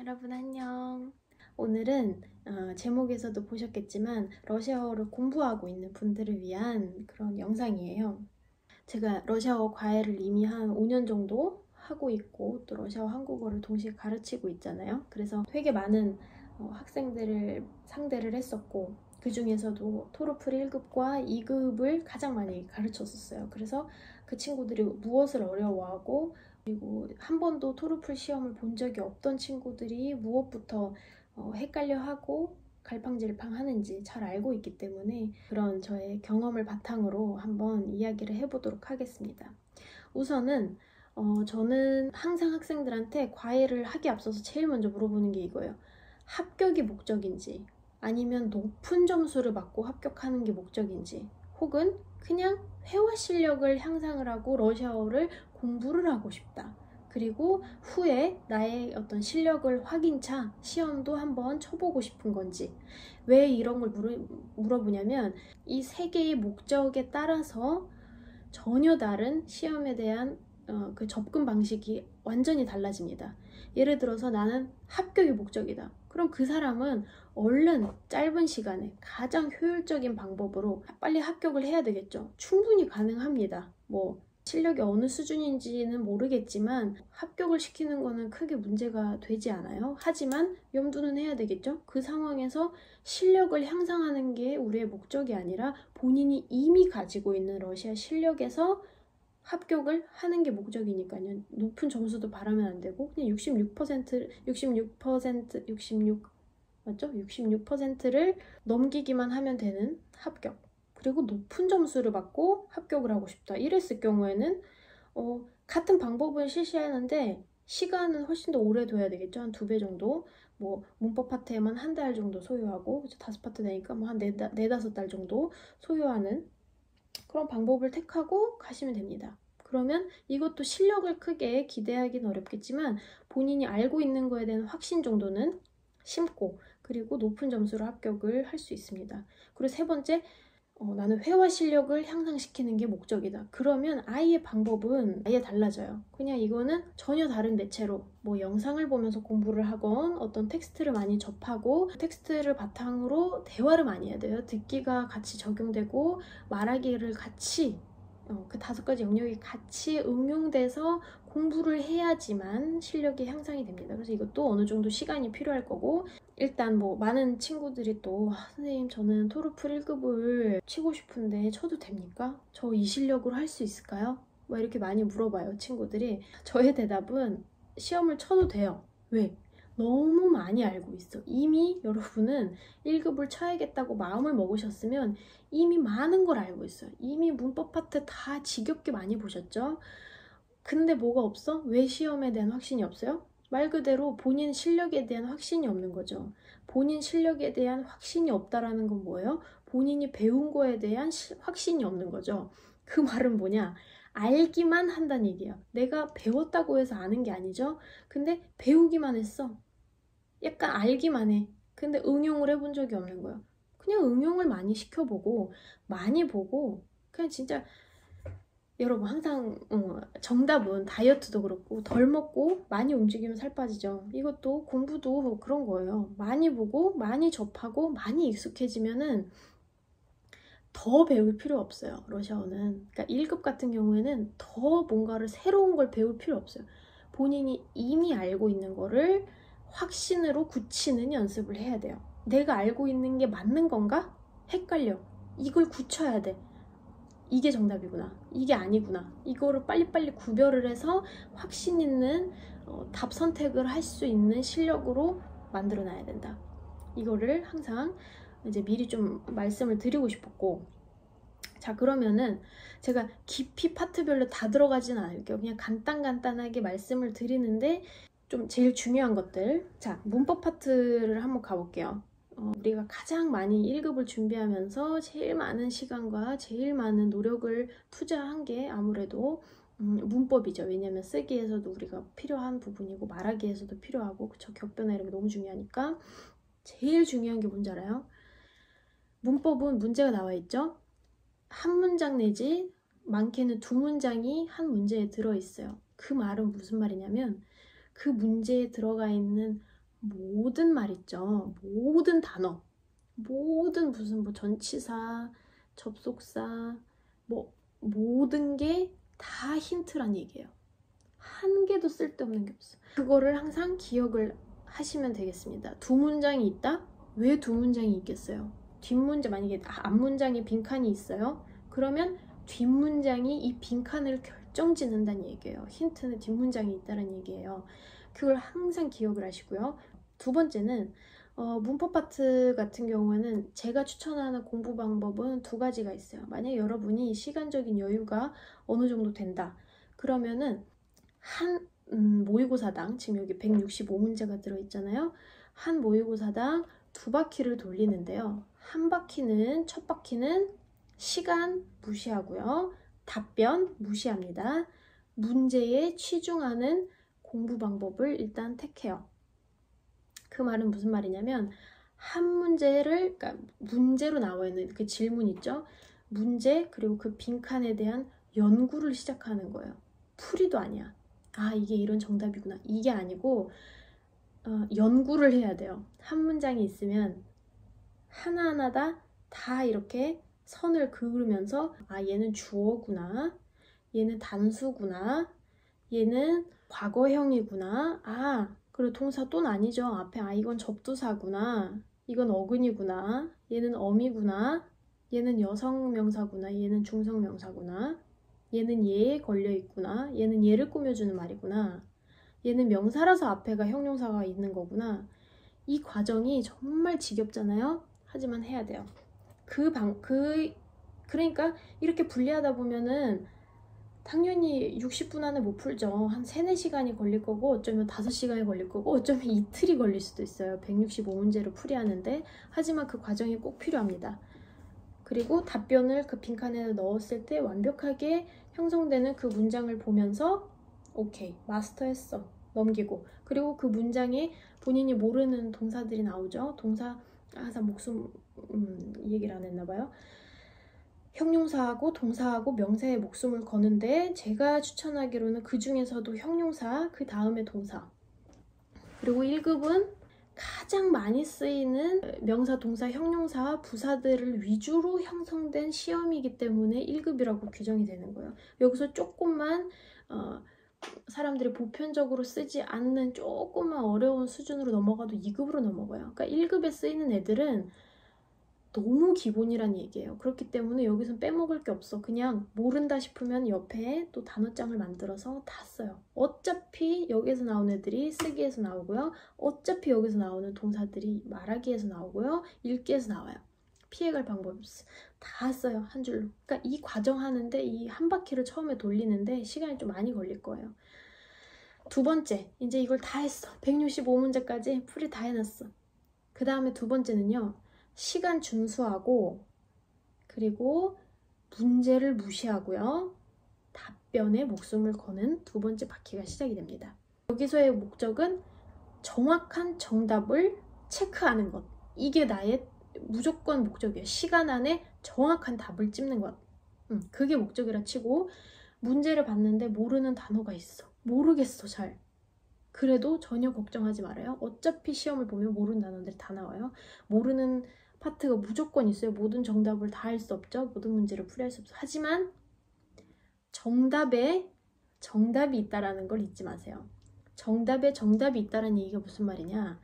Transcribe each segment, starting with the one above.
여러분 안녕. 오늘은 제목에서도 보셨겠지만 러시아어를 공부하고 있는 분들을 위한 그런 영상이에요. 제가 러시아어 과외를 이미 한 5년 정도 하고 있고 또 러시아어 한국어를 동시에 가르치고 있잖아요. 그래서 되게 많은 학생들을 상대를 했었고 그 중에서도 토르플 1급과 2급을 가장 많이 가르쳤었어요. 그래서 그 친구들이 무엇을 어려워하고 그리고 한 번도 토르플 시험을 본 적이 없던 친구들이 무엇부터 헷갈려하고 갈팡질팡 하는지 잘 알고 있기 때문에 그런 저의 경험을 바탕으로 한번 이야기를 해보도록 하겠습니다. 우선은 저는 항상 학생들한테 과외를 하기 앞서서 제일 먼저 물어보는 게 이거예요. 합격이 목적인지 아니면 높은 점수를 받고 합격하는 게 목적인지 혹은 그냥 회화 실력을 향상을 하고 러시아어를 공부를 하고 싶다. 그리고 후에 나의 어떤 실력을 확인차 시험도 한번 쳐보고 싶은 건지 왜 이런 걸 물어보냐면 이 세 개의 목적에 따라서 전혀 다른 시험에 대한 그 접근 방식이 완전히 달라집니다. 예를 들어서 나는 합격이 목적이다. 그럼 그 사람은 얼른 짧은 시간에 가장 효율적인 방법으로 빨리 합격을 해야 되겠죠. 충분히 가능합니다. 뭐 실력이 어느 수준인지는 모르겠지만 합격을 시키는 거는 크게 문제가 되지 않아요. 하지만 염두는 해야 되겠죠. 그 상황에서 실력을 향상하는 게 우리의 목적이 아니라 본인이 이미 가지고 있는 러시아 실력에서 합격을 하는 게 목적이니까요. 높은 점수도 바라면 안 되고 그냥 66 맞죠? 66%를 넘기기만 하면 되는 합격. 그리고 높은 점수를 받고 합격을 하고 싶다. 이랬을 경우에는 같은 방법을 실시하는데 시간은 훨씬 더 오래 둬야 되겠죠. 한 2배 정도. 뭐 문법 파트에만 한 달 정도 소요하고 5파트 되니까 뭐 한 4-5달 정도 소요하는 그런 방법을 택하고 가시면 됩니다. 그러면 이것도 실력을 크게 기대하기는 어렵겠지만 본인이 알고 있는 거에 대한 확신 정도는 심고 그리고 높은 점수로 합격을 할 수 있습니다. 그리고 세 번째, 나는 회화 실력을 향상시키는 게 목적이다. 그러면 아예 방법은 아예 달라져요. 그냥 이거는 전혀 다른 매체로 뭐 영상을 보면서 공부를 하건 어떤 텍스트를 많이 접하고 텍스트를 바탕으로 대화를 많이 해야 돼요. 듣기가 같이 적용되고 말하기를 같이 그 5가지 영역이 같이 응용돼서 공부를 해야지만 실력이 향상이 됩니다. 그래서 이것도 어느 정도 시간이 필요할 거고 일단 뭐 많은 친구들이 또 선생님 저는 토르플 1급을 치고 싶은데 쳐도 됩니까? 저 이 실력으로 할 수 있을까요? 뭐 이렇게 많이 물어봐요 친구들이. 저의 대답은 시험을 쳐도 돼요. 왜? 너무 많이 알고 있어. 이미 여러분은 1급을 쳐야겠다고 마음을 먹으셨으면 이미 많은 걸 알고 있어요. 이미 문법 파트 다 지겹게 많이 보셨죠? 근데 뭐가 없어? 왜 시험에 대한 확신이 없어요? 말 그대로 본인 실력에 대한 확신이 없는 거죠. 본인 실력에 대한 확신이 없다라는 건 뭐예요? 본인이 배운 거에 대한 확신이 없는 거죠. 그 말은 뭐냐? 알기만 한다는 얘기예요. 내가 배웠다고 해서 아는 게 아니죠. 근데 배우기만 했어. 약간 알기만 해. 근데 응용을 해본 적이 없는 거예요. 그냥 응용을 많이 시켜보고 많이 보고 그냥 진짜 여러분 항상 정답은 다이어트도 그렇고 덜 먹고 많이 움직이면 살 빠지죠. 이것도 공부도 그런 거예요. 많이 보고 많이 접하고 많이 익숙해지면은 더 배울 필요 없어요. 러시아어는. 그러니까 1급 같은 경우에는 더 뭔가를 새로운 걸 배울 필요 없어요. 본인이 이미 알고 있는 거를 확신으로 굳히는 연습을 해야 돼요. 내가 알고 있는 게 맞는 건가? 헷갈려. 이걸 굳혀야 돼. 이게 정답이구나. 이게 아니구나. 이거를 빨리빨리 구별을 해서 확신 있는 답 선택을 할 수 있는 실력으로 만들어 놔야 된다. 이거를 항상 이제 미리 좀 말씀을 드리고 싶었고 자 그러면은 제가 깊이 파트별로 다 들어가진 않을게요. 그냥 간단하게 말씀을 드리는데 좀 제일 중요한 것들 자 문법 파트를 한번 가볼게요. 우리가 가장 많이 1급을 준비하면서 제일 많은 시간과 제일 많은 노력을 투자한 게 아무래도 문법이죠. 왜냐면 쓰기에서도 우리가 필요한 부분이고 말하기에서도 필요하고 그쵸? 격변화 이런 게 너무 중요하니까 제일 중요한 게 뭔지 알아요? 문법은 문제가 나와 있죠? 한 문장 내지 많게는 2문장이 한 문제에 들어있어요. 그 말은 무슨 말이냐면 그 문제에 들어가 있는 모든 말 있죠. 모든 단어, 모든 무슨 뭐 전치사, 접속사, 뭐 모든 게 다 힌트란 얘기예요. 한 개도 쓸데없는 게 없어. 그거를 항상 기억을 하시면 되겠습니다. 두 문장이 있다? 왜 두 문장이 있겠어요? 뒷문장, 만약에 앞문장에 빈칸이 있어요? 그러면 뒷문장이 이 빈칸을 결정짓는다는 얘기예요. 힌트는 뒷문장이 있다는 얘기예요. 그걸 항상 기억을 하시고요. 두 번째는 문법 파트 같은 경우에는 제가 추천하는 공부 방법은 두 가지가 있어요. 만약 여러분이 시간적인 여유가 어느 정도 된다. 그러면은 한 모의고사당, 지금 여기 165문제가 들어있잖아요. 한 모의고사당 2바퀴를 돌리는데요. 첫 바퀴는 시간 무시하고요. 답변 무시합니다. 문제에 치중하는 공부 방법을 일단 택해요. 그 말은 무슨 말이냐면 한 문제를, 그러니까 문제로 나와 있는 그 질문 있죠? 문제 그리고 그 빈칸에 대한 연구를 시작하는 거예요. 풀이도 아니야. 아, 이게 이런 정답이구나. 이게 아니고 연구를 해야 돼요. 한 문장이 있으면 하나하나 다 이렇게 선을 그으면서 아, 얘는 주어구나. 얘는 단수구나. 얘는 과거형이구나. 아, 그리고 동사 또는 아니죠. 앞에 아, 이건 접두사구나. 이건 어근이구나. 얘는 어미구나. 얘는 여성명사구나. 얘는 중성명사구나. 얘는 얘에 걸려있구나. 얘는 얘를 꾸며주는 말이구나. 얘는 명사라서 앞에가 형용사가 있는 거구나. 이 과정이 정말 지겹잖아요. 하지만 해야 돼요. 그러니까 이렇게 분리하다 보면은 당연히 60분 안에 못 풀죠. 한 3, 4시간이 걸릴 거고 어쩌면 5시간이 걸릴 거고 어쩌면 이틀이 걸릴 수도 있어요. 165문제를 풀이하는데. 하지만 그 과정이 꼭 필요합니다. 그리고 답변을 그 빈칸에 넣었을 때 완벽하게 형성되는 그 문장을 보면서 오케이, 마스터했어. 넘기고. 그리고 그 문장에 본인이 모르는 동사들이 나오죠. 동사, 항상 목숨 얘기를 안 했나 봐요. 형용사하고 동사하고 명사에 목숨을 거는데 제가 추천하기로는 그 중에서도 형용사, 그 다음에 동사. 그리고 1급은 가장 많이 쓰이는 명사, 동사, 형용사, 부사들을 위주로 형성된 시험이기 때문에 1급이라고 규정이 되는 거예요. 여기서 조금만 사람들이 보편적으로 쓰지 않는 조금만 어려운 수준으로 넘어가도 2급으로 넘어가요. 그러니까 1급에 쓰이는 애들은 너무 기본이란 얘기예요. 그렇기 때문에 여기서 빼먹을 게 없어. 그냥 모른다 싶으면 옆에 또 단어장을 만들어서 다 써요. 어차피 여기서 나온 애들이 쓰기에서 나오고요. 어차피 여기서 나오는 동사들이 말하기에서 나오고요. 읽기에서 나와요. 피해갈 방법이 없어. 다 써요. 한 줄로. 그러니까 이 과정 하는데 이 한 바퀴를 처음에 돌리는데 시간이 좀 많이 걸릴 거예요. 두 번째, 이제 이걸 다 했어. 165문제까지 풀이 다 해놨어. 그 다음에 두 번째는요. 시간 준수하고 그리고 문제를 무시하고요. 답변에 목숨을 거는 두 번째 바퀴가 시작이 됩니다. 여기서의 목적은 정확한 정답을 체크하는 것. 이게 나의 무조건 목적이에요. 시간 안에 정확한 답을 찝는 것. 그게 목적이라 치고 문제를 봤는데 모르는 단어가 있어. 모르겠어, 잘. 그래도 전혀 걱정하지 말아요. 어차피 시험을 보면 모르는 단어들이 다 나와요. 모르는 파트가 무조건 있어요. 모든 정답을 다 할 수 없죠. 모든 문제를 풀이할 수 없어. 하지만 정답에 정답이 있다라는 걸 잊지 마세요. 정답에 정답이 있다라는 얘기가 무슨 말이냐.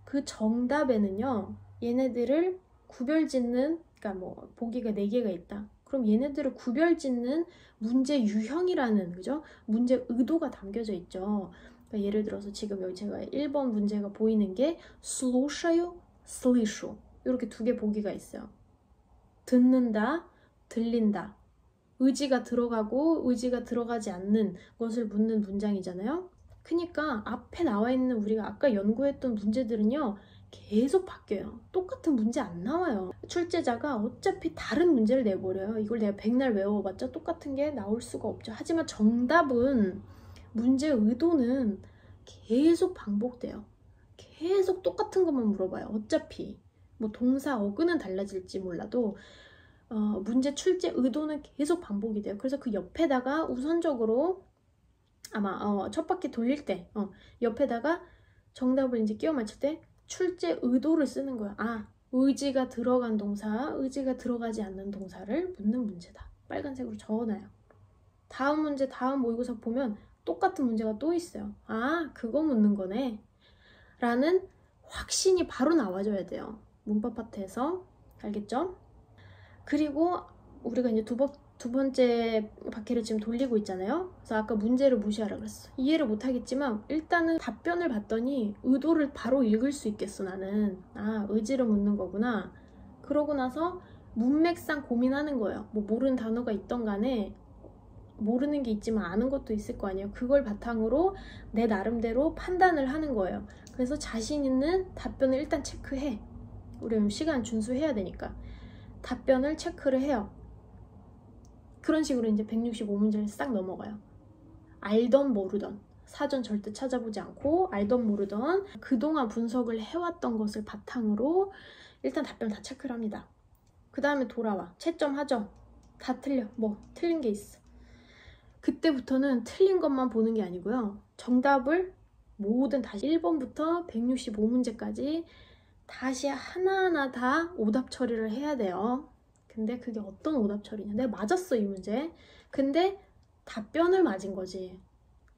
그 정답에는요. 얘네들을 구별짓는, 그러니까 뭐 보기가 4개가 있다. 그럼 얘네들을 구별짓는 문제 유형이라는, 그죠? 문제 의도가 담겨져 있죠. 그러니까 예를 들어서 지금 여기 제가 1번 문제가 보이는 게 слушаю, слышу 이렇게 2개 보기가 있어요. 듣는다, 들린다. 의지가 들어가고 의지가 들어가지 않는 것을 묻는 문장이잖아요. 그러니까 앞에 나와 있는 우리가 아까 연구했던 문제들은요. 계속 바뀌어요. 똑같은 문제 안 나와요. 출제자가 어차피 다른 문제를 내버려요. 이걸 내가 백날 외워봤자 똑같은 게 나올 수가 없죠. 하지만 정답은, 문제 의도는 계속 반복돼요. 계속 똑같은 것만 물어봐요. 어차피 뭐 동사 어근은 달라질지 몰라도 문제 출제 의도는 계속 반복이 돼요. 그래서 그 옆에다가 우선적으로 아마 첫 바퀴 돌릴 때 옆에다가 정답을 이제 끼워 맞출 때 출제 의도를 쓰는 거야. 아, 의지가 들어간 동사, 의지가 들어가지 않는 동사를 묻는 문제다. 빨간색으로 적어놔요. 다음 문제, 다음 모의고사 보면 똑같은 문제가 또 있어요. 아, 그거 묻는 거네. 라는 확신이 바로 나와줘야 돼요. 문법 파트에서. 알겠죠? 그리고 우리가 이제 두 번째 바퀴를 지금 돌리고 있잖아요. 그래서 아까 문제를 무시하라 그랬어. 이해를 못하겠지만 일단은 답변을 봤더니 의도를 바로 읽을 수 있겠어. 나는 아, 의지를 묻는 거구나. 그러고 나서 문맥상 고민하는 거예요. 뭐 모르는 단어가 있던 간에 모르는 게 있지만 아는 것도 있을 거 아니에요. 그걸 바탕으로 내 나름대로 판단을 하는 거예요. 그래서 자신 있는 답변을 일단 체크해. 우리 시간 준수해야 되니까 답변을 체크를 해요. 그런 식으로 이제 165문제를 싹 넘어가요. 알던 모르던, 사전 절대 찾아보지 않고 알던 모르던 그동안 분석을 해왔던 것을 바탕으로 일단 답변 다 체크를 합니다. 그 다음에 돌아와. 채점하죠. 다 틀려. 뭐 틀린 게 있어. 그때부터는 틀린 것만 보는 게 아니고요. 정답을 모든 다시 1번부터 165문제까지 다시 하나하나 다 오답 처리를 해야 돼요. 근데 그게 어떤 오답 처리냐. 내가 맞았어, 이 문제. 근데 답변을 맞은 거지.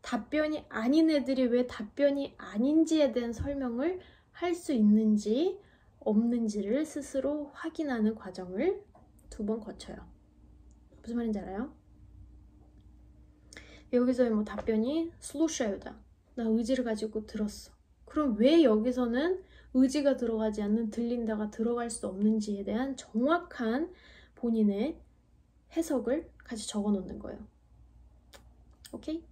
답변이 아닌 애들이 왜 답변이 아닌지에 대한 설명을 할 수 있는지 없는지를 스스로 확인하는 과정을 2번 거쳐요. 무슨 말인지 알아요? 여기서의 뭐 답변이 슬루셔유다. 나 의지를 가지고 들었어. 그럼 왜 여기서는 의지가 들어가지 않는 들린다가 들어갈 수 없는지에 대한 정확한 본인의 해석을 같이 적어 놓는 거예요. 오케이?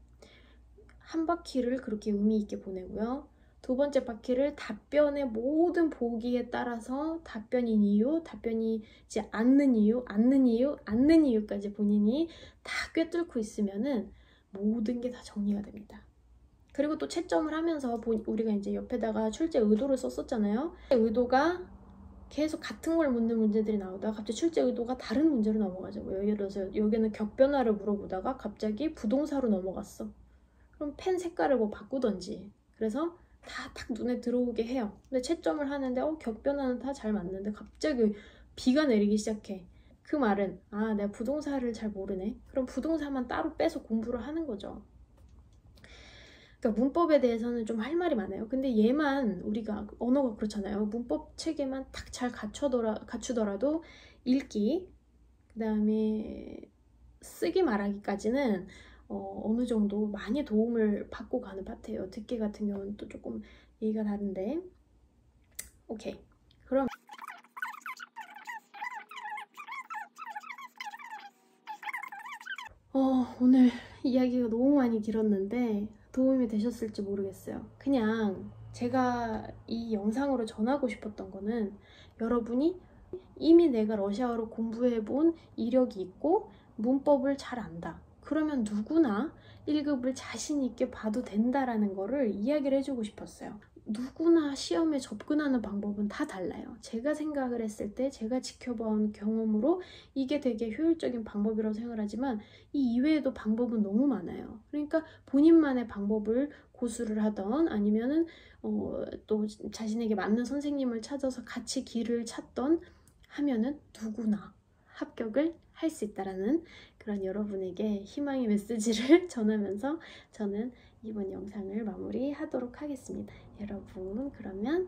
한 바퀴를 그렇게 의미 있게 보내고요. 2번째 바퀴를 답변의 모든 보기에 따라서 답변인 이유, 답변이지 않는 이유, 않는 이유, 않는 이유까지 본인이 다 꿰뚫고 있으면은 모든 게 다 정리가 됩니다. 그리고 또 채점을 하면서 우리가 이제 옆에다가 출제 의도를 썼었잖아요. 의도가 계속 같은 걸 묻는 문제들이 나오다가 갑자기 출제 의도가 다른 문제로 넘어가죠. 뭐 예를 들어서 여기는 격변화를 물어보다가 갑자기 부동사로 넘어갔어. 그럼 펜 색깔을 뭐 바꾸던지. 그래서 다 딱 눈에 들어오게 해요. 근데 채점을 하는데 격변화는 다 잘 맞는데 갑자기 비가 내리기 시작해. 그 말은 아, 내가 부동사를 잘 모르네. 그럼 부동사만 따로 빼서 공부를 하는 거죠. 그러니까 문법에 대해서는 좀 할 말이 많아요. 근데 얘만 우리가 언어가 그렇잖아요. 문법 체계만 딱 잘 갖추더라도 읽기, 그 다음에 쓰기 말하기까지는 어느 정도 많이 도움을 받고 가는 파트예요. 듣기 같은 경우는 또 조금 얘기가 다른데. 오케이. 그럼 오늘 이야기가 너무 많이 길었는데 도움이 되셨을지 모르겠어요. 그냥 제가 이 영상으로 전하고 싶었던 거는 여러분이 이미 내가 러시아어로 공부해본 이력이 있고 문법을 잘 안다. 그러면 누구나 1급을 자신 있게 봐도 된다라는 거를 이야기를 해주고 싶었어요. 누구나 시험에 접근하는 방법은 다 달라요. 제가 생각을 했을 때 제가 지켜본 경험으로 이게 되게 효율적인 방법이라고 생각을 하지만 이 이외에도 방법은 너무 많아요. 그러니까 본인만의 방법을 고수를 하던 아니면은 또 자신에게 맞는 선생님을 찾아서 같이 길을 찾던 하면은 누구나 합격을 할 수 있다라는 그런 여러분에게 희망의 메시지를 전하면서 저는 이번 영상을 마무리하도록 하겠습니다. 여러분, 그러면